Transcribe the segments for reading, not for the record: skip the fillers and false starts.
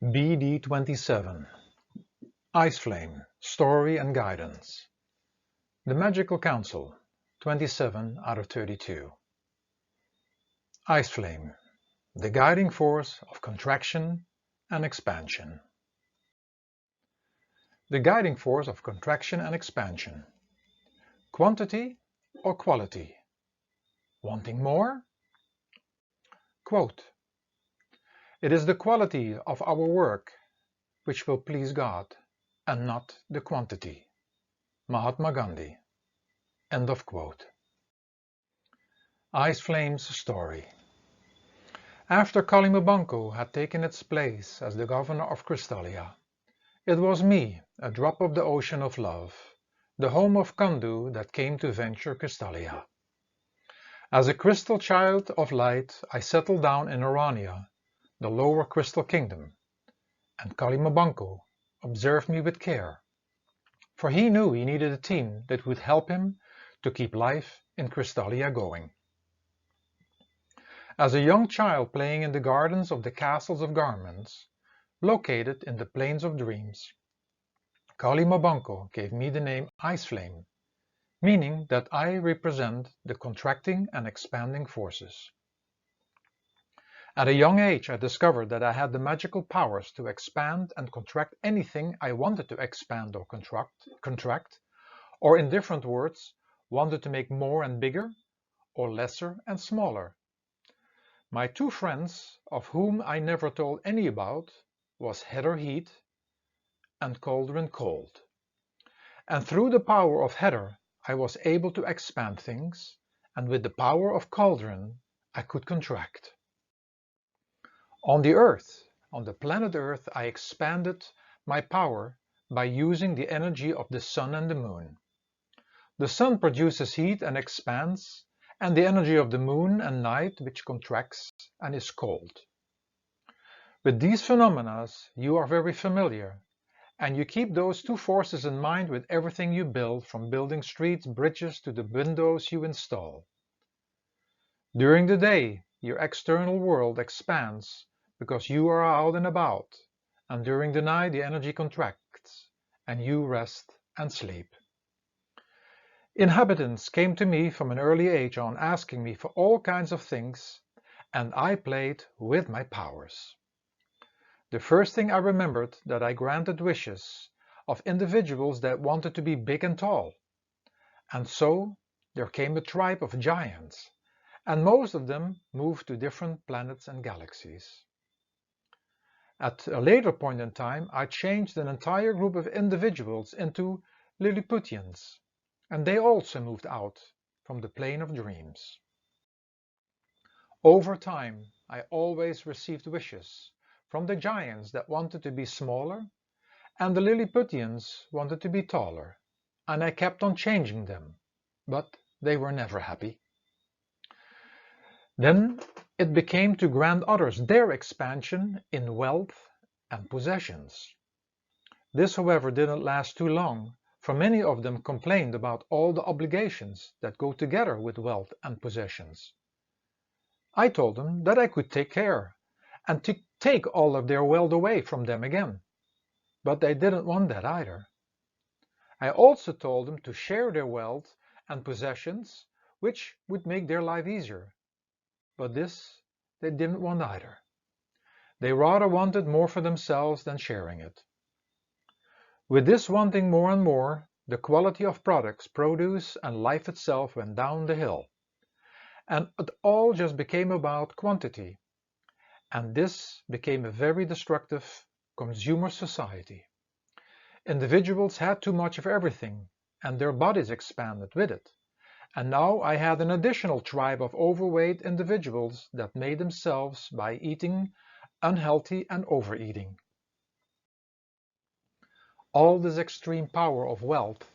Bd27 Iceflame Story and Guidance. The Magical Council 27 out of 32. Iceflame, the guiding force of contraction and expansion. The guiding force of contraction and expansion. Quantity or quality? Wanting more? Quote, "It is the quality of our work which will please God, and not the quantity." Mahatma Gandhi. End of quote. Iceflame's story. After Kalimabanco had taken its place as the governor of Crystalia, it was me, a drop of the ocean of love, the home of Kandu, that came to venture Crystalia. As a crystal child of light, I settled down in Orania, the lower crystal kingdom, and Kalimabanco observed me with care, for he knew he needed a team that would help him to keep life in Crystalia going. As a young child playing in the gardens of the Castles of Garments, located in the Plains of Dreams, Kalimabanco gave me the name Iceflame, meaning that I represent the contracting and expanding forces. At a young age, I discovered that I had the magical powers to expand and contract anything I wanted to expand or contract, or in different words, wanted to make more and bigger, or lesser and smaller. My two friends, of whom I never told any about, was Heather Heat and Cauldron Cold. And through the power of Heather, I was able to expand things, and with the power of Cauldron, I could contract. On the Earth, on the planet Earth, I expanded my power by using the energy of the Sun and the Moon. The Sun produces heat and expands, and the energy of the Moon and night, which contracts and is cold. With these phenomena, you are very familiar, and you keep those two forces in mind with everything you build, from building streets, bridges, to the windows you install. During the day, your external world expands because you are out and about, and during the night the energy contracts, and you rest and sleep. Inhabitants came to me from an early age on, asking me for all kinds of things, and I played with my powers. The first thing I remembered, that I granted wishes of individuals that wanted to be big and tall. And so there came a tribe of giants, and most of them moved to different planets and galaxies. At a later point in time, I changed an entire group of individuals into Lilliputians, and they also moved out from the plane of dreams. Over time, I always received wishes from the giants that wanted to be smaller, and the Lilliputians wanted to be taller, and I kept on changing them, but they were never happy. Then it became to grant others their expansion in wealth and possessions. This, however, didn't last too long, for many of them complained about all the obligations that go together with wealth and possessions. I told them that I could take care and to take all of their wealth away from them again, but they didn't want that either. I also told them to share their wealth and possessions, which would make their life easier, but this they didn't want either. They rather wanted more for themselves than sharing it. With this wanting more and more, the quality of products, produce, and life itself went down the hill. And it all just became about quantity. And this became a very destructive consumer society. Individuals had too much of everything, and their bodies expanded with it. And now I had an additional tribe of overweight individuals that made themselves by eating unhealthy and overeating. All this extreme power of wealth,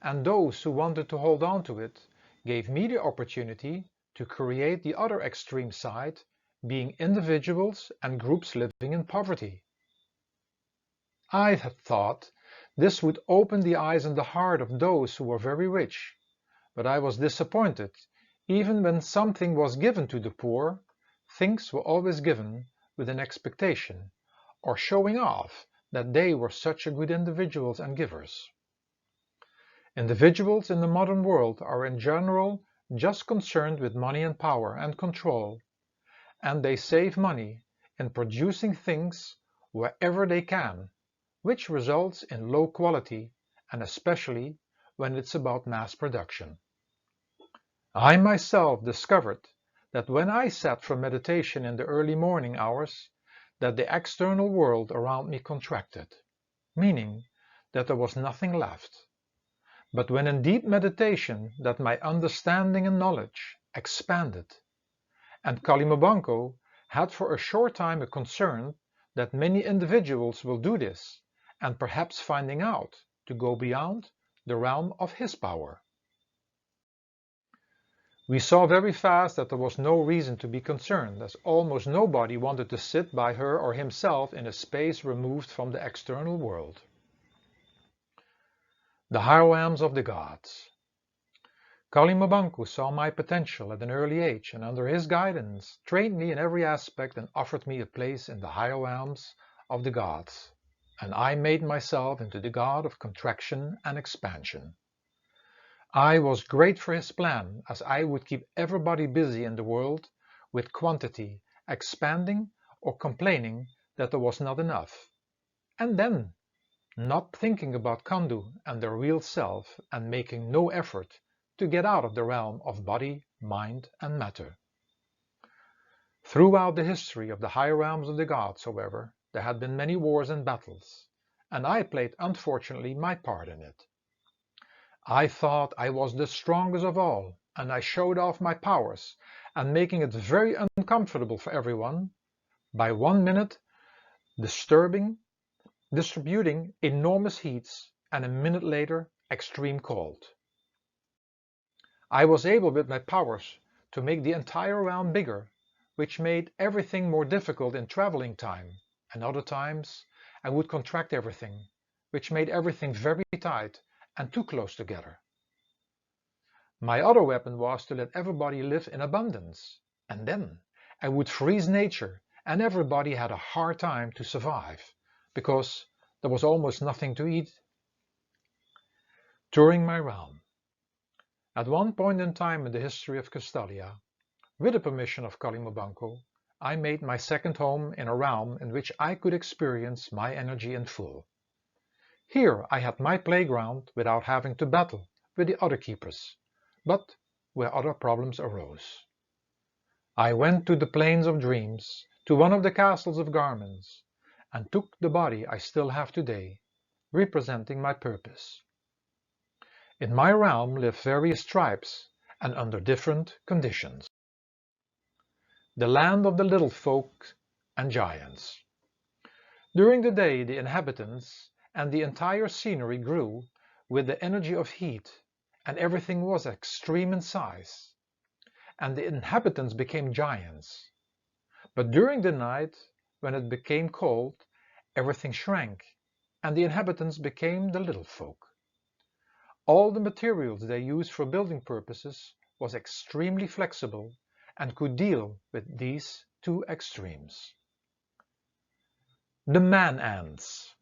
and those who wanted to hold on to it, gave me the opportunity to create the other extreme side, being individuals and groups living in poverty. I had thought this would open the eyes and the heart of those who were very rich, but I was disappointed. Even when something was given to the poor, things were always given with an expectation, or showing off that they were such good individuals and givers. Individuals in the modern world are in general just concerned with money and power and control, and they save money in producing things wherever they can, which results in low quality, and especially when it's about mass production. I myself discovered that when I sat for meditation in the early morning hours, that the external world around me contracted, meaning that there was nothing left. But when in deep meditation, that my understanding and knowledge expanded. And Kalimabanko had for a short time a concern that many individuals will do this, and perhaps finding out to go beyond the realm of his power. We saw very fast that there was no reason to be concerned, as almost nobody wanted to sit by her or himself in a space removed from the external world. The higher realms of the gods. Kalimabanko saw my potential at an early age, and under his guidance trained me in every aspect and offered me a place in the higher realms of the gods, and I made myself into the god of contraction and expansion. I was great for his plan, as I would keep everybody busy in the world with quantity, expanding or complaining that there was not enough, and then not thinking about Kandu and their real self, and making no effort to get out of the realm of body, mind and matter. Throughout the history of the higher realms of the gods, however, there had been many wars and battles, and I played unfortunately my part in it. I thought I was the strongest of all, and I showed off my powers, and making it very uncomfortable for everyone, by 1 minute distributing enormous heats, and a minute later extreme cold. I was able with my powers to make the entire realm bigger, which made everything more difficult in traveling time, and other times I would contract everything, which made everything very tight and too close together. My other weapon was to let everybody live in abundance, and then I would freeze nature, and everybody had a hard time to survive, because there was almost nothing to eat. Touring my realm. At one point in time in the history of Castalia, with the permission of Kalimabanko, I made my second home in a realm in which I could experience my energy in full. Here I had my playground without having to battle with the other keepers, but where other problems arose. I went to the plains of dreams, to one of the castles of garments, and took the body I still have today, representing my purpose. In my realm live various tribes, and under different conditions. The land of the little folk and giants. During the day the inhabitants and the entire scenery grew with the energy of heat, and everything was extreme in size, and the inhabitants became giants. But during the night, when it became cold, everything shrank, and the inhabitants became the little folk. All the materials they used for building purposes was extremely flexible and could deal with these two extremes. The man-ants.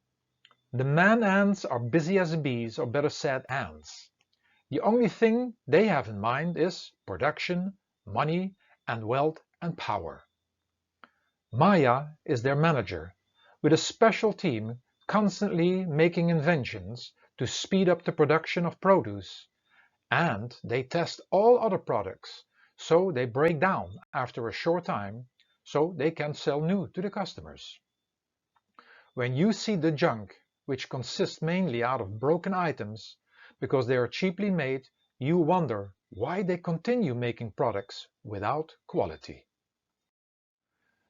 The man-ants are busy as bees, or better said, ants. The only thing they have in mind is production, money, and wealth and power. Maya is their manager, with a special team constantly making inventions to speed up the production of produce, and they test all other products, so they break down after a short time, so they can sell new to the customers. When you see the junk, which consists mainly out of broken items, because they are cheaply made, you wonder why they continue making products without quality.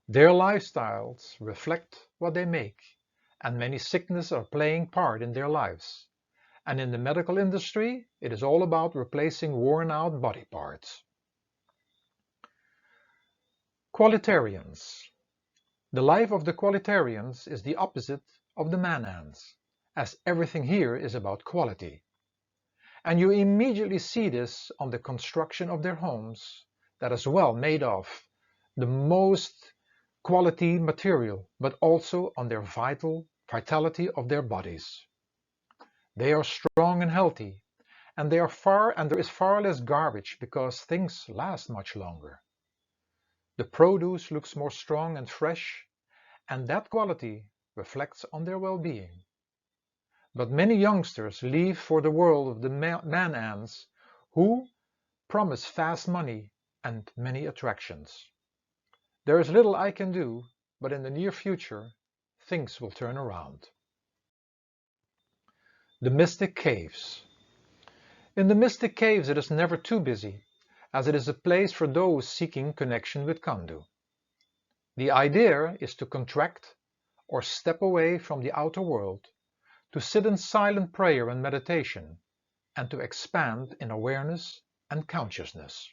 Their lifestyles reflect what they make, and many sicknesses are playing part in their lives. And in the medical industry, it is all about replacing worn-out body parts. Qualitarians. The life of the qualitarians is the opposite of the man-ants, as everything here is about quality. And you immediately see this on the construction of their homes, that is well made of the most quality material, but also on their vitality of their bodies. They are strong and healthy, and there is far less garbage because things last much longer. The produce looks more strong and fresh, and that quality reflects on their well-being. But many youngsters leave for the world of the man-ants who promise fast money and many attractions. There is little I can do, but in the near future, things will turn around. The Mystic Caves. In the Mystic Caves it is never too busy, as it is a place for those seeking connection with Kandu. The idea is to contract or step away from the outer world, to sit in silent prayer and meditation, and to expand in awareness and consciousness.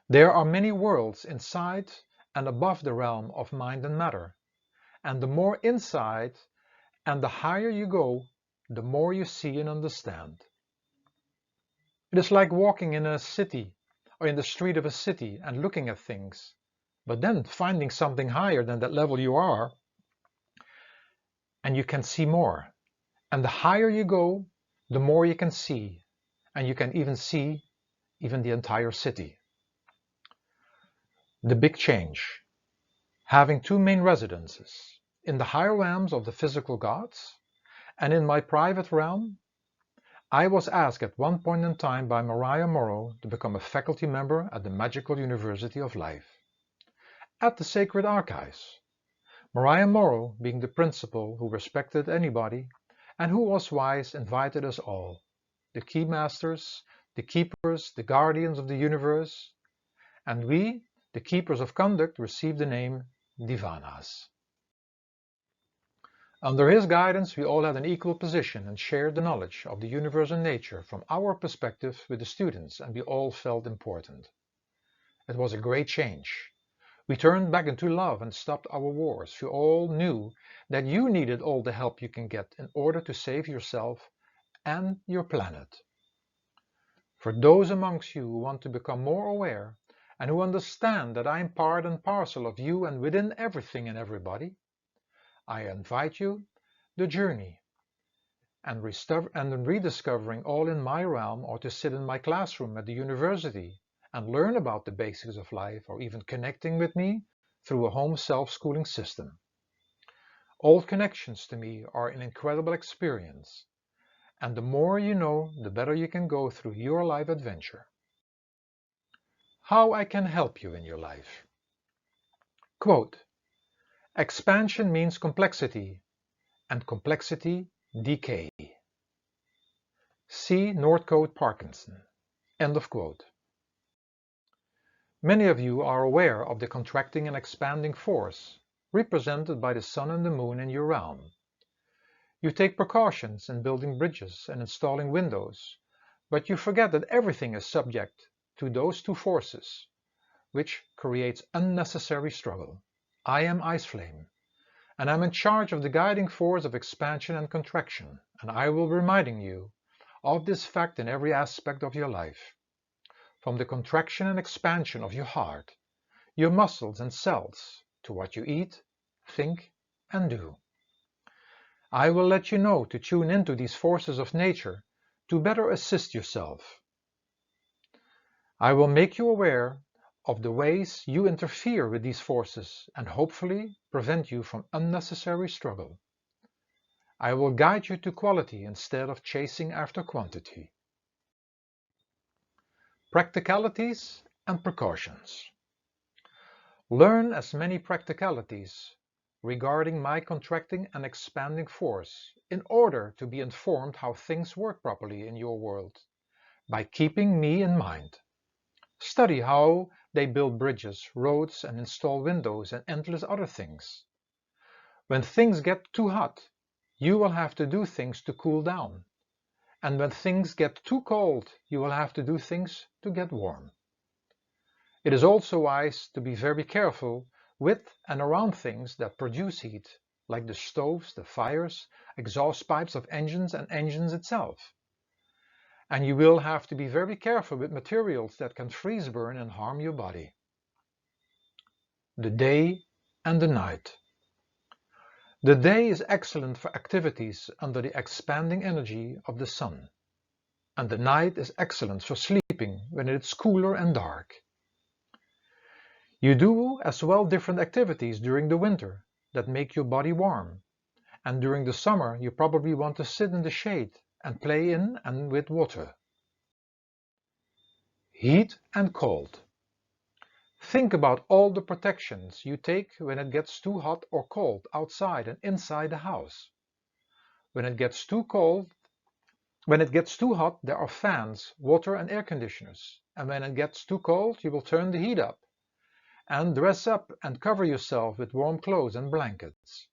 There are many worlds inside and above the realm of mind and matter, and the more inside and the higher you go, the more you see and understand. It is like walking in a city or in the street of a city and looking at things, but then finding something higher than that level you are, and you can see more. And the higher you go, the more you can see, and you can even see the entire city. The big change. Having two main residences, in the higher realms of the physical gods, and in my private realm, I was asked at one point in time by Maria Morrow to become a faculty member at the Magical University of Life. At the Sacred Archives, Maria Morrow, being the principal who respected anybody and who was wise, invited us all, the key masters, the keepers, the guardians of the universe, and we, the keepers of conduct, received the name Divanas. Under his guidance, we all had an equal position and shared the knowledge of the universe and nature from our perspective with the students, and we all felt important. It was a great change. We turned back into love and stopped our wars. We all knew that you needed all the help you can get in order to save yourself and your planet. For those amongst you who want to become more aware and who understand that I am part and parcel of you and within everything and everybody, I invite you the journey and rediscovering all in my realm, or to sit in my classroom at the university and learn about the basics of life, or even connecting with me through a home self-schooling system. All connections to me are an incredible experience, and the more you know, the better you can go through your life adventure. How I can help you in your life. Quote, expansion means complexity, and complexity decay. See Northcote Parkinson. End of quote. Many of you are aware of the contracting and expanding force, represented by the sun and the moon in your realm. You take precautions in building bridges and installing windows, but you forget that everything is subject to those two forces, which creates unnecessary struggle. I am Iceflame, and I'm in charge of the guiding force of expansion and contraction, and I will be reminding you of this fact in every aspect of your life. From the contraction and expansion of your heart, your muscles and cells, to what you eat, think, and do. I will let you know to tune into these forces of nature to better assist yourself. I will make you aware of the ways you interfere with these forces and hopefully prevent you from unnecessary struggle. I will guide you to quality instead of chasing after quantity. Practicalities and precautions. Learn as many practicalities regarding my contracting and expanding force in order to be informed how things work properly in your world, by keeping me in mind. Study how they build bridges, roads, and install windows and endless other things. When things get too hot, you will have to do things to cool down. And when things get too cold, you will have to do things to get warm. It is also wise to be very careful with and around things that produce heat, like the stoves, the fires, exhaust pipes of engines and engines itself. And you will have to be very careful with materials that can freeze burn and harm your body. the day and the night. The day is excellent for activities under the expanding energy of the sun, and the night is excellent for sleeping when it's cooler and dark. You do as well different activities during the winter that make your body warm, and during the summer you probably want to sit in the shade and play in and with water. Heat and cold. Think about all the protections you take when it gets too hot or cold outside and inside the house. When it gets too hot, there are fans, water and air conditioners. And when it gets too cold, you will turn the heat up and dress up and cover yourself with warm clothes and blankets.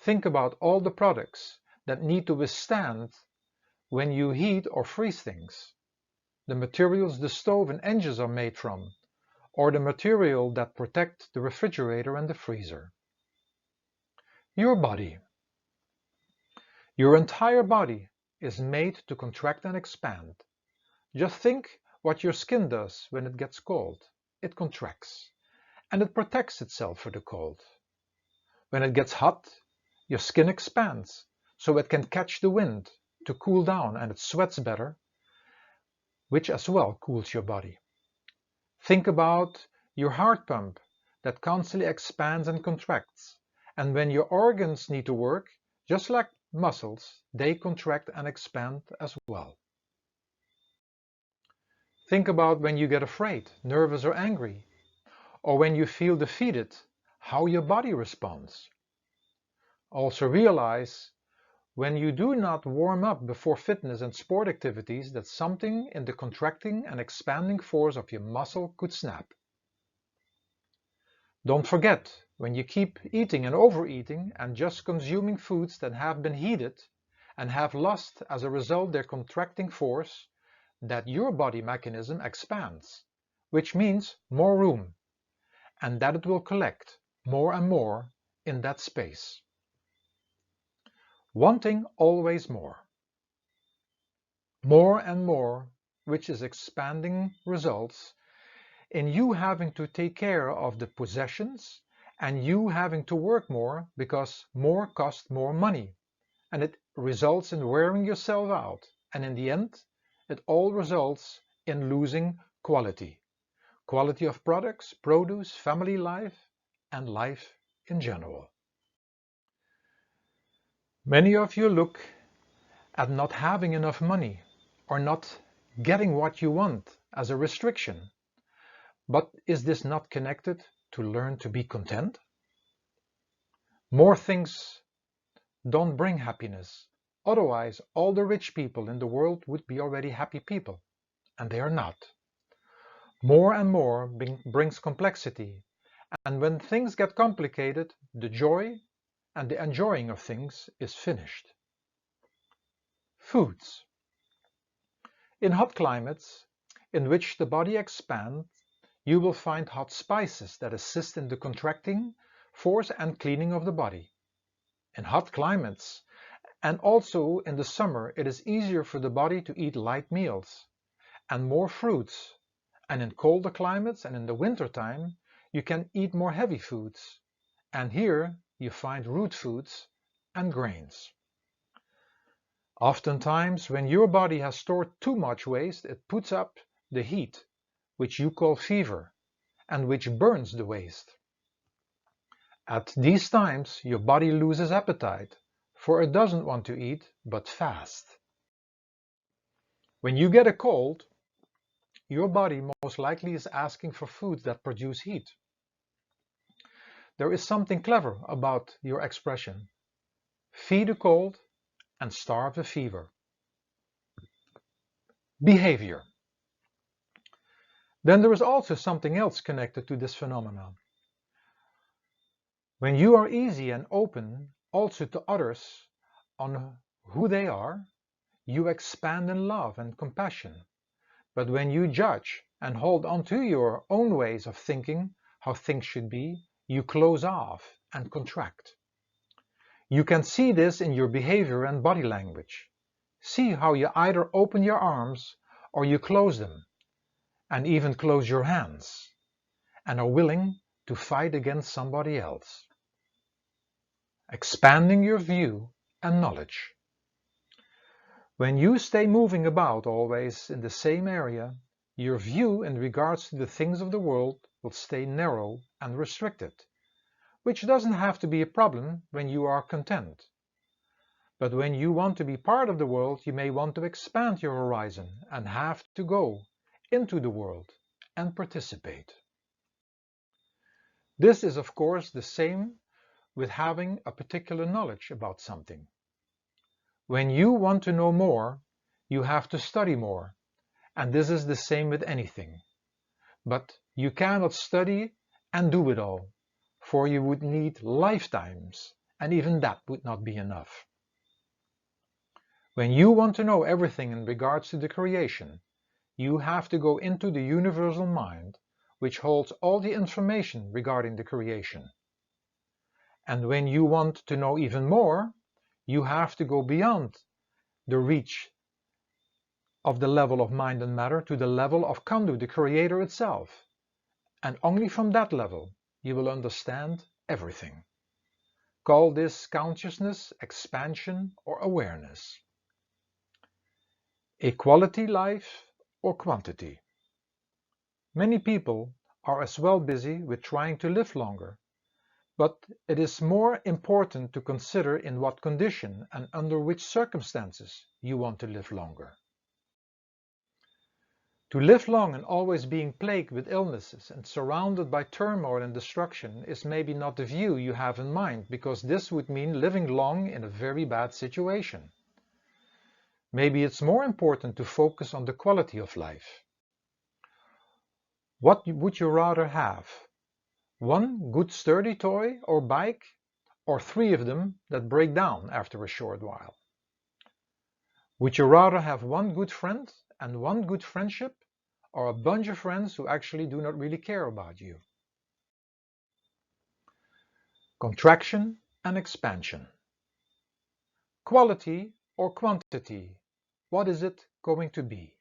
Think about all the products that need to withstand when you heat or freeze things. The materials the stove and engines are made from, or the material that protect the refrigerator and the freezer. Your body. Your entire body is made to contract and expand. Just think what your skin does when it gets cold. It contracts, and it protects itself for the cold. When it gets hot, your skin expands, so it can catch the wind to cool down, and it sweats better, which as well cools your body. Think about your heart pump that constantly expands and contracts, and when your organs need to work, just like muscles, they contract and expand as well. Think about when you get afraid, nervous or angry, or when you feel defeated, how your body responds. Also realize when you do not warm up before fitness and sport activities that something in the contracting and expanding force of your muscle could snap. Don't forget, when you keep eating and overeating and just consuming foods that have been heated and have lost as a result their contracting force, that your body mechanism expands, which means more room, and that it will collect more and more in that space. Wanting always more. More and more, which is expanding, results in you having to take care of the possessions and you having to work more because more costs more money, and it results in wearing yourself out, and in the end it all results in losing quality of products, produce, family life, and life in general. Many of you look at not having enough money or not getting what you want as a restriction. But is this not connected to learn to be content? More things don't bring happiness. Otherwise, all the rich people in the world would be already happy people, and they are not. More and more brings complexity, and when things get complicated, the joy and the enjoying of things is finished. Foods. In hot climates, in which the body expands, you will find hot spices that assist in the contracting force and cleaning of the body. In hot climates, and also in the summer, it is easier for the body to eat light meals and more fruits. And in colder climates and in the winter time, you can eat more heavy foods. And here you find root foods and grains. Oftentimes, when your body has stored too much waste, it puts up the heat, which you call fever, and which burns the waste. At these times, your body loses appetite, for it doesn't want to eat, but fast. When you get a cold, your body most likely is asking for foods that produce heat. There is something clever about your expression. Feed the cold and starve the fever. Behavior. Then there is also something else connected to this phenomenon. When you are easy and open also to others on who they are, you expand in love and compassion. But when you judge and hold on to your own ways of thinking how things should be, you close off and contract. You can see this in your behavior and body language. See how you either open your arms or you close them, and even close your hands, and are willing to fight against somebody else. Expanding your view and knowledge. When you stay moving about always in the same area, your view in regards to the things of the world will stay narrow and restricted, which doesn't have to be a problem when you are content. But when you want to be part of the world, you may want to expand your horizon and have to go into the world and participate. This is of course the same with having a particular knowledge about something. When you want to know more, you have to study more, and this is the same with anything. But you cannot study and do it all, for you would need lifetimes, and even that would not be enough. When you want to know everything in regards to the creation, you have to go into the universal mind, which holds all the information regarding the creation. And when you want to know even more, you have to go beyond the reach of the level of mind and matter to the level of Kandu, the creator itself. And only from that level you will understand everything. Call this consciousness, expansion, or awareness. A quality life or quantity. Many people are as well busy with trying to live longer, but it is more important to consider in what condition and under which circumstances you want to live longer. To live long and always being plagued with illnesses and surrounded by turmoil and destruction is maybe not the view you have in mind, because this would mean living long in a very bad situation. Maybe it's more important to focus on the quality of life. What would you rather have? One good sturdy toy or bike, or 3 of them that break down after a short while? Would you rather have one good friend and one good friendship, or a bunch of friends who actually do not really care about you? Contraction and expansion. Quality or quantity, what is it going to be?